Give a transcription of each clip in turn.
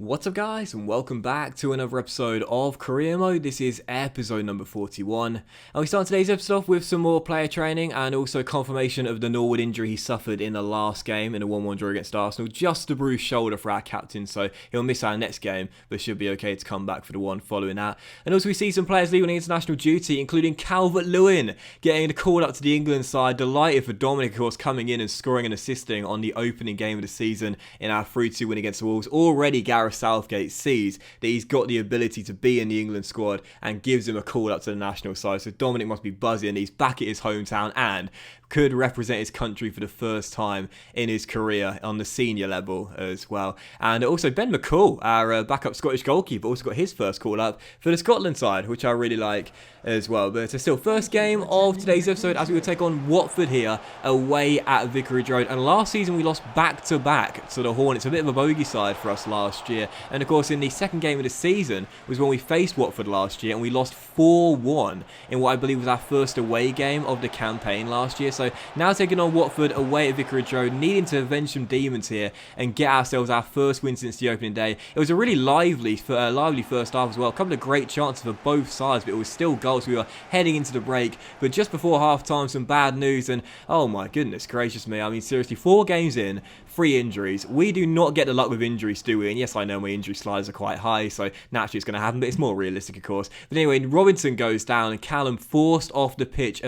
What's up guys, and welcome back to another episode of Career Mode. This is episode number 41, and we start today's episode off with some more player training and also confirmation of the Norwood injury he suffered in the last game in a 1-1 draw against Arsenal. Just a bruised shoulder for our captain, so he'll miss our next game, but should be okay to come back for the one following that. And also we see some players leaving international duty, including Calvert-Lewin getting a call up to the England side. Delighted for Dominic, of course, coming in and scoring and assisting on the opening game of the season in our 3-2 win against the Wolves. Already Gareth Southgate sees that he's got the ability to be in the England squad and gives him a call up to the national side. So Dominic must be buzzing. He's back at his hometown and could represent his country for the first time in his career on the senior level as well. And also Ben McCall, our backup Scottish goalkeeper, also got his first call up for the Scotland side, which I really like as well. But it's still first game of today's episode as we will take on Watford here away at Vicarage Road. And last season we lost back-to-back to the Hornets, a bit of a bogey side for us last year. And of course in the second game of the season was when we faced Watford last year and we lost 4-1 in what I believe was our first away game of the campaign last year. So now taking on Watford away at Vicarage Road, needing to avenge some demons here and get ourselves our first win since the opening day. It was a really lively first half as well. A couple of great chances for both sides, but it was still goals. We were heading into the break, but just before half-time, some bad news, and oh my goodness gracious me. I mean, seriously, 4 games in, 3 injuries. We do not get the luck with injuries, do we? And yes, I know my injury slides are quite high, so naturally it's going to happen, but it's more realistic, of course. But anyway, Robinson goes down, and Callum forced off the pitch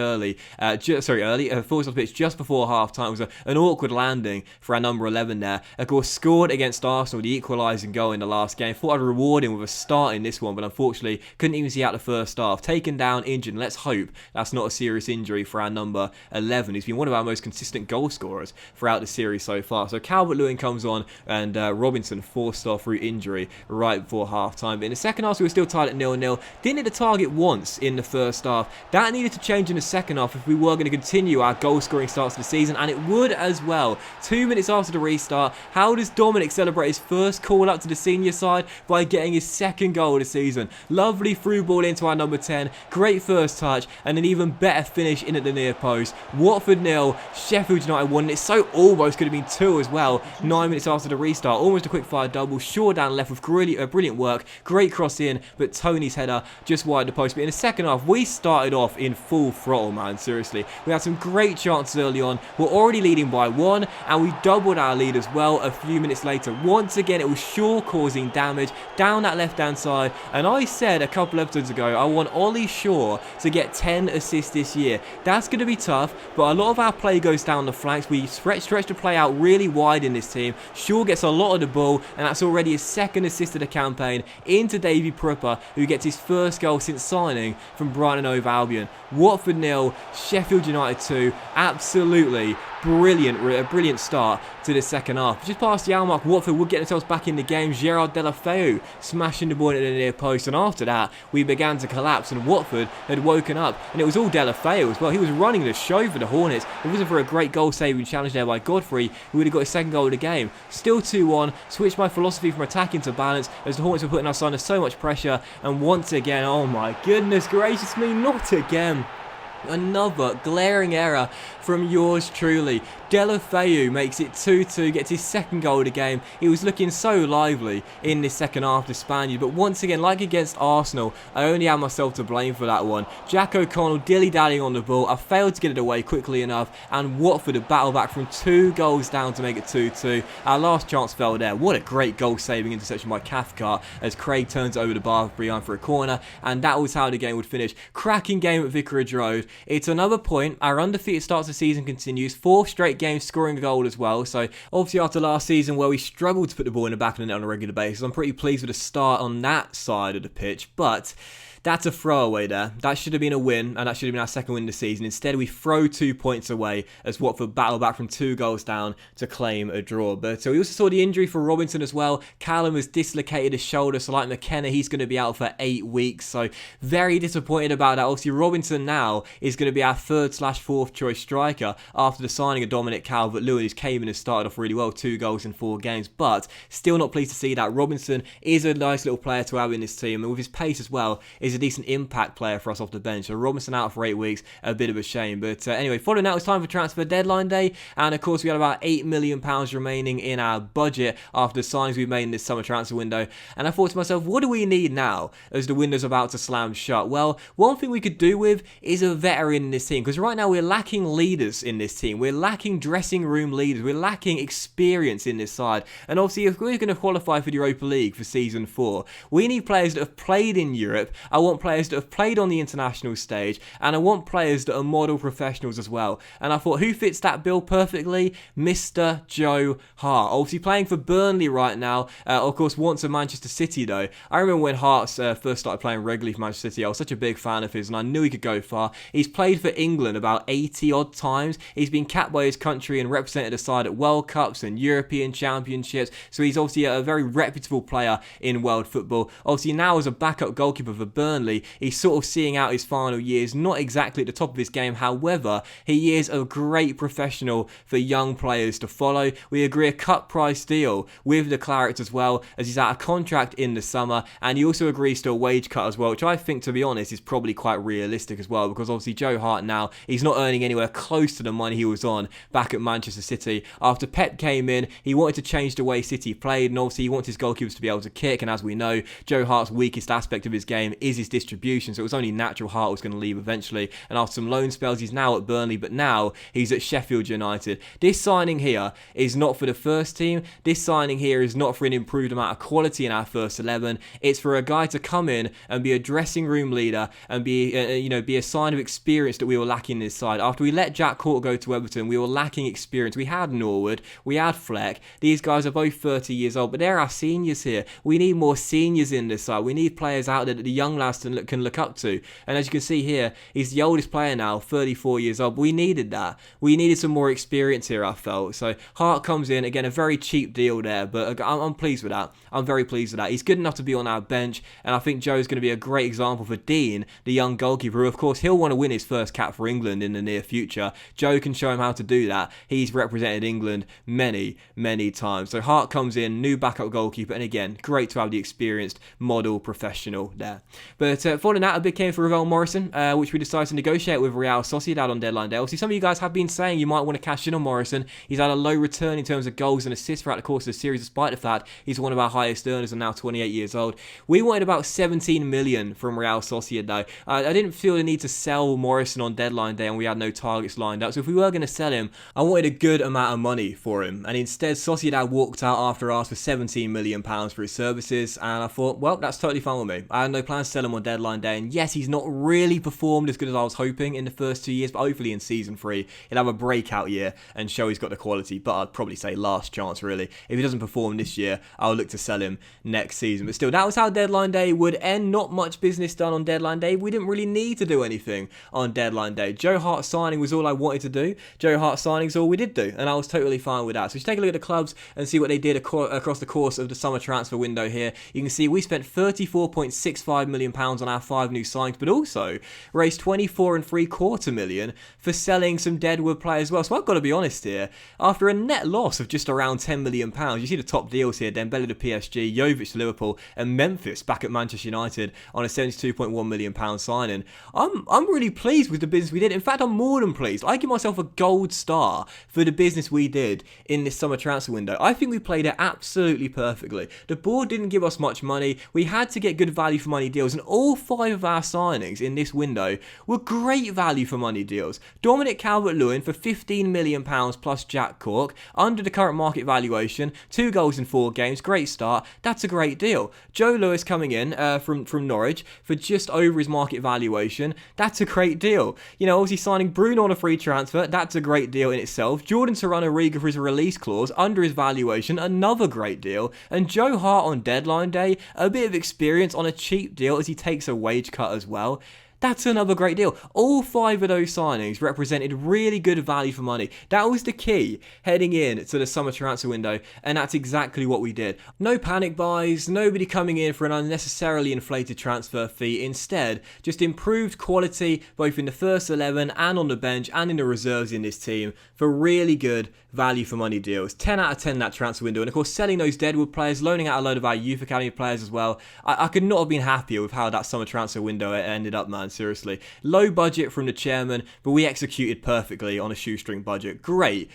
forced off the pitch just before half-time. It was an awkward landing for our number 11 there. Of course, scored against Arsenal, the equalising goal in the last game. Thought I'd reward him with a start in this one, but unfortunately couldn't even see out the first half. Taken down, injured, and let's hope that's not a serious injury for our number 11. He's been one of our most consistent goal scorers throughout the series so far. So Calvert-Lewin comes on, and Robinson forced off through injury right before half-time. But in the second half, we were still tied at 0-0. Didn't hit the target once in the first half. That needed to change in the second half if we were going to continue our goal-scoring starts of the season, and it would as well. 2 minutes after the restart, how does Dominic celebrate his first call-up to the senior side? By getting his second goal of the season. Lovely through ball into our number 10. Great first touch, and an even better finish in at the near post. Watford 0, Sheffield United 1. It so almost could have been 2 as well. 9 minutes after the restart, almost a quick fire double. Shaw down left with brilliant work. Great cross in, but Tony's header just wide the post. But in the second half, we started off in full throttle, man. Seriously, we had some great chances early on. We're already leading by 1, and we doubled our lead as well a few minutes later. Once again, it was Shaw causing damage down that left-hand side. And I said a couple episodes ago, I want Ollie Shaw to get 10 assists this year. That's going to be tough, but a lot of our play goes down the flanks. We stretch the play out really wide in this team. Shaw gets a lot of the ball, and that's already his second assist of the campaign into Davy Prupper, who gets his first goal since signing from Brighton & Hove Albion. Watford 0, Sheffield United 2. Absolutely brilliant start to the second half. Just past the hour mark, Watford would get themselves back in the game. Gerard Deulofeu smashing the ball into the near post, and after that we began to collapse, and Watford had woken up, and it was all Deulofeu as well. He was running the show for the Hornets. If it wasn't for a great goal saving challenge there by Godfrey, who would have got his second goal of the game. Still 2-1, switched my philosophy from attacking to balance as the Hornets were putting us under so much pressure, and once again, oh my goodness gracious me, not again. Another glaring error from yours truly. Deulofeu makes it 2-2, gets his second goal of the game. He was looking so lively in this second half, the Spaniard, but once again, like against Arsenal, I only have myself to blame for that one. Jack O'Connell dilly-dallying on the ball. I failed to get it away quickly enough, and Watford have battled back from 2 goals down to make it 2-2. Our last chance fell there. What a great goal-saving interception by Cathcart as Craig turns it over the bar behind for a corner, and that was how the game would finish. Cracking game at Vicarage Road. It's another point. Our undefeated start to the season continues. 4 straight games scoring a goal as well. So obviously after last season where we struggled to put the ball in the back of the net on a regular basis, I'm pretty pleased with the start on that side of the pitch. But that's a throwaway there. That should have been a win, and that should have been our second win of the season. Instead, we throw 2 points away as Watford battle back from 2 goals down to claim a draw. But we also saw the injury for Robinson as well. Callum has dislocated his shoulder, so like McKenna, he's going to be out for 8 weeks. So very disappointed about that. Obviously, Robinson now is going to be our 3rd/4th choice striker after the signing of Dominic Calvert-Lewin, who's came in and started off really well, 2 goals in 4 games, but still not pleased to see that. Robinson is a nice little player to have in this team, and with his pace as well, is a decent impact player for us off the bench. So Robinson out for 8 weeks, a bit of a shame. But anyway, following that, it's time for transfer deadline day, and of course we had about £8 million remaining in our budget after the signings we've made in this summer transfer window, and I thought to myself, what do we need now as the window's about to slam shut? Well, one thing we could do with is a veteran in this team, because right now we're lacking leaders in this team. We're lacking dressing room leaders. We're lacking experience in this side. And obviously, if we're going to qualify for the Europa League for season 4, we need players that have played in Europe. I want players that have played on the international stage, and I want players that are model professionals as well. And I thought, who fits that bill perfectly? Mr. Joe Hart. Obviously playing for Burnley right now. Of course, once a Manchester City though. I remember when Hart's first started playing regularly for Manchester City, I was such a big fan of his, and I knew he could go far. He's played for England about 80 odd times. He's been capped by his country and represented the side at World Cups and European Championships. So he's obviously a very reputable player in world football. Obviously now as a backup goalkeeper for Burnley, he's sort of seeing out his final years, not exactly at the top of his game. However, he is a great professional for young players to follow. We agree a cut price deal with the Clarets as well, as he's out of contract in the summer, and he also agrees to a wage cut as well, which I think, to be honest, is probably quite realistic as well, because obviously Joe Hart now, he's not earning anywhere close to the money he was on back at Manchester City. After Pep came in, he wanted to change the way City played, and obviously he wants his goalkeepers to be able to kick, and as we know, Joe Hart's weakest aspect of his game is his distribution, so it was only natural Hart was going to leave eventually, and after some loan spells, he's now at Burnley, but now he's at Sheffield United. This signing here is not for the first team. This signing here is not for an improved amount of quality in our first 11. It's for a guy to come in and be a dressing room leader and be a sign of experience that we were lacking in this side. After we let Jack Cork go to Everton, we were lacking experience. We had Norwood, we had Fleck. These guys are both 30 years old, but they're our seniors here. We need more seniors in this side. We need players out there that the young lads can look up to. And as you can see here, he's the oldest player now, 34 years old. But we needed that. We needed some more experience here, I felt. So Hart comes in, again, a very cheap deal there, but I'm pleased with that. I'm very pleased with that. He's good enough to be on our bench, and I think Joe's going to be a great example for Dean, the young goalkeeper, who of course he'll want to win his first cap for England in the near future. Joe can show him how to do that. He's represented England many, many times. So Hart comes in, new backup goalkeeper, and again, great to have the experienced model professional there. But following that, a bid came for Ravel Morrison, which we decided to negotiate with Real Sociedad on deadline day. Obviously, some of you guys have been saying you might want to cash in on Morrison. He's had a low return in terms of goals and assists throughout the course of the series, despite the fact he's one of our highest earners and now 28 years old. We wanted about 17 million from Real Sociedad. I didn't feel the need to sell Morrison on deadline day, and we had no targets lined up. So if we were going to sell him, I wanted a good amount of money for him. And instead, Sociedad walked out after I asked for £17 million for his services. And I thought, well, that's totally fine with me. I had no plans to sell him on deadline day. And yes, he's not really performed as good as I was hoping in the first 2 years, but hopefully in season 3, he'll have a breakout year and show he's got the quality. But I'd probably say last chance, really. If he doesn't perform this year, I'll look to sell him next season. But still, that was how deadline day would end. Not much business done on deadline day. We didn't really need to do anything on deadline day. Joe Hart signing was all I wanted to do. Joe Hart signing is all we did do, and I was totally fine with that. So just take a look at the clubs and see what they did across the course of the summer transfer window here. You can see we spent £34.65 million on our 5 new signings, but also raised £24.75 million for selling some deadwood players as well. So I've got to be honest here, after a net loss of just around £10 million, you see the top deals here: Dembele to PSG, Jovic to Liverpool, and Memphis back at Manchester United on a £72.1 million signing. I'm really pleased with the business we did. In fact, I'm more than pleased. I give myself a gold star for the business we did in this summer transfer window. I think we played it absolutely perfectly. The board didn't give us much money. We had to get good value for money deals, and all 5 of our signings in this window were great value for money deals. Dominic Calvert-Lewin for £15 million plus Jack Cork, under the current market valuation, 2 goals in 4 games, great start. That's a great deal. Joe Lewis coming in from Norwich for just over his market valuation. That's a great deal. You know, obviously signing Bruno on a free transfer, that's a great deal in itself. Jordan Serrano-Riga for his release clause under his valuation, another great deal. And Joe Hart on deadline day, a bit of experience on a cheap deal as he takes a wage cut as well. That's another great deal. All 5 of those signings represented really good value for money. That was the key heading in to the summer transfer window, and that's exactly what we did. No panic buys, nobody coming in for an unnecessarily inflated transfer fee. Instead, just improved quality both in the first 11 and on the bench and in the reserves in this team for really good value for money deals. 10 out of 10 that transfer window, and of course selling those deadwood players, loaning out a load of our youth academy players as well. I could not have been happier with how that summer transfer window ended up, man. Seriously, low budget from the chairman, but we executed perfectly on a shoestring budget. Great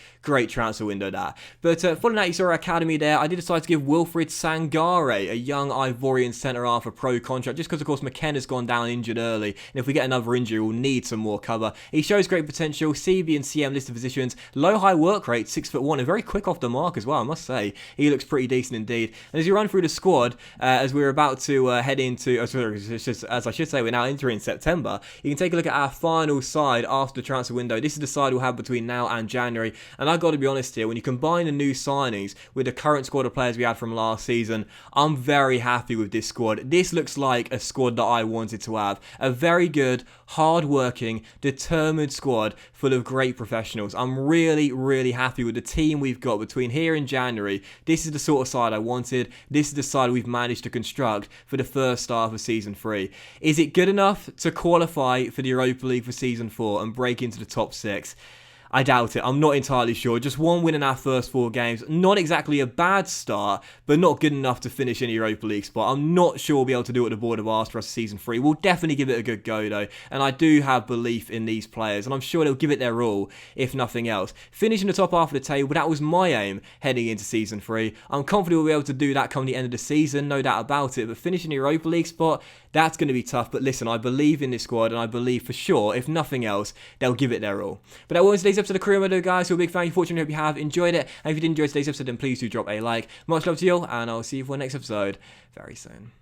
transfer window that. But following that, you saw our academy there. I did decide to give Wilfried Sangare, a young Ivorian centre half, a pro contract, just because of course McKenna's gone down injured early, and if we get another injury, we'll need some more cover. He shows great potential. CB and CM listed positions, low high work rate, 6'1", and very quick off the mark as well. I must say, he looks pretty decent indeed. And as you run through the squad, as we're about to head into, as I should say, we're now entering September. You can take a look at our final side after the transfer window. This is the side we'll have between now and January. And I've got to be honest here, when you combine the new signings with the current squad of players we had from last season, I'm very happy with this squad. This looks like a squad that I wanted to have. A very good, hard-working, determined squad full of great professionals. I'm really happy with the team we've got between here and January. This is the sort of side I wanted. This is the side we've managed to construct for the first half of Season 3. Is it good enough to qualify for the Europa League for Season 4 and break into the top 6? I doubt it. I'm not entirely sure. Just one win in our first 4 games. Not exactly a bad start, but not good enough to finish in a Europa League spot. I'm not sure we'll be able to do what the board have asked for us Season 3. We'll definitely give it a good go though, and I do have belief in these players, and I'm sure they'll give it their all, if nothing else. Finishing the top half of the table, that was my aim heading into Season 3. I'm confident we'll be able to do that come the end of the season, no doubt about it, but finishing the Europa League spot, that's going to be tough. But listen, I believe in this squad, and I believe for sure, if nothing else, they'll give it their all. But that was today's episode of Career Mode, guys. So a big fan. Fortunately, hope you have enjoyed it. And if you did enjoy today's episode, then please do drop a like. Much love to you all, and I'll see you for the next episode very soon.